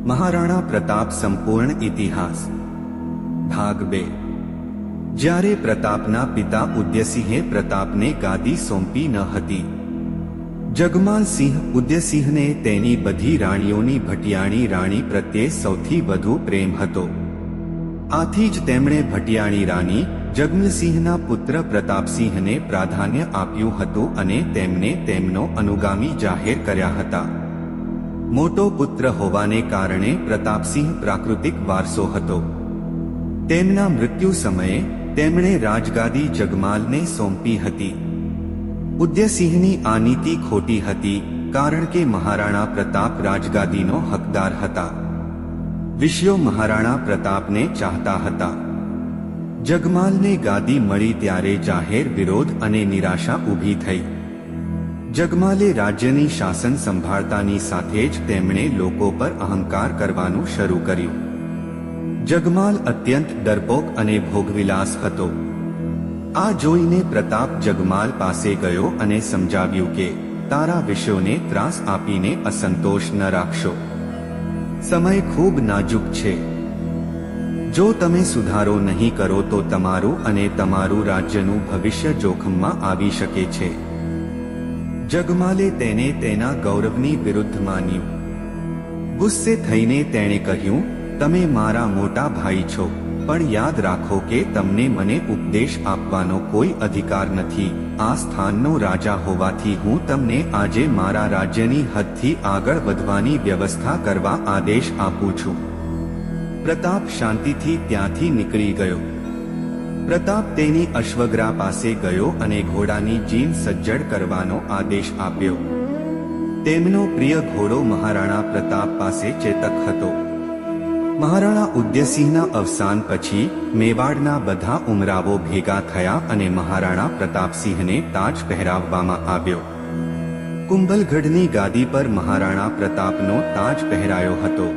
મહારાણા પ્રતાપ સંપૂર્ણ ઇતિહાસ ભાગ 2। જ્યારે પ્રતાપના પિતા ઉદયસિંહે પ્રતાપને ગાદી સોંપી ન હતી, જગમાલસિંહ ઉદયસિંહને તેની બધી રાણીઓની ભટિયાણી રાણી પ્રત્યે સૌથી વધુ પ્રેમ હતો। આથી જ તેમણે ભટિયાણી રાણી જગમલસિંહના પુત્ર પ્રતાપસિંહને પ્રાધાન્ય આપ્યું હતું અને તેમને તેમનો અનુગામી જાહેર કર્યા હતા। મોટો પુત્ર હોવાને કારણે પ્રતાપસિંહ પ્રાકૃતિક વારસો હતો। તેમના મૃત્યુ સમયે તેમણે રાજગાદી જગમાલને સોંપી હતી। ઉદયસિંહની આ નીતિ ખોટી હતી, કારણ કે મહારાણા પ્રતાપ રાજગાદીનો હકદાર હતા। વિષયો મહારાણા પ્રતાપને ચાહતા હતા। જગમાલને ગાદી મળી ત્યારે જાહેર વિરોધ અને નિરાશા ઊભી થઈ। જગમાલે રાજ્યની શાસન સંભાળતાની સાથે જ તેમણે લોકો પર અહંકાર કરવાનું શરૂ કર્યું। જગમાલ અત્યંત ડરપોક અને ભોગવિલાસ હતો। આ જોઈને પ્રતાપ જગમાલ પાસે ગયો અને સમજાવ્યું કે તારા વિષયોને ત્રાસ આપીને અસંતોષ ન રાખશો। સમય ખૂબ નાજુક છે। જો તમે સુધારો નહીં કરો તો તમારું અને તમારું રાજ્યનું ભવિષ્ય જોખમમાં આવી શકે છે। જગમાલે તેને તેના ગૌરવની વિરુદ્ધ માન્યું। ગુસ્સે થઈને તેણે કહ્યું, તમે મારા મોટા ભાઈ છો, પણ યાદ રાખો કે તમને મને ઉપદેશ આપવાનો કોઈ અધિકાર નથી। આ સ્થાનનો રાજા હોવાથી હું તમને આજે મારા રાજ્યની હદથી આગળ વધવાની વ્યવસ્થા કરવા આદેશ આપું છું। પ્રતાપ શાંતિથી ત્યાંથી નીકળી ગયો। પ્રતાપ તેની અશ્વગ્રા પાસે ગયો અને ઘોડાની જીન સજ્જડ કરવાનો આદેશ આપ્યો। તેમનો પ્રિય ઘોડો મહારાણા પ્રતાપ પાસે ચેતક હતો। મહારાણા ઉદયસિંહના અવસાન પછી મેવાડના બધા ઉમરાવો ભેગા થયા અને મહારાણા પ્રતાપસિંહને તાજ પહેરાવવામાં આવ્યો। કુંભલગઢની ગાદી પર મહારાણા પ્રતાપનો તાજ પહેરાયો હતો।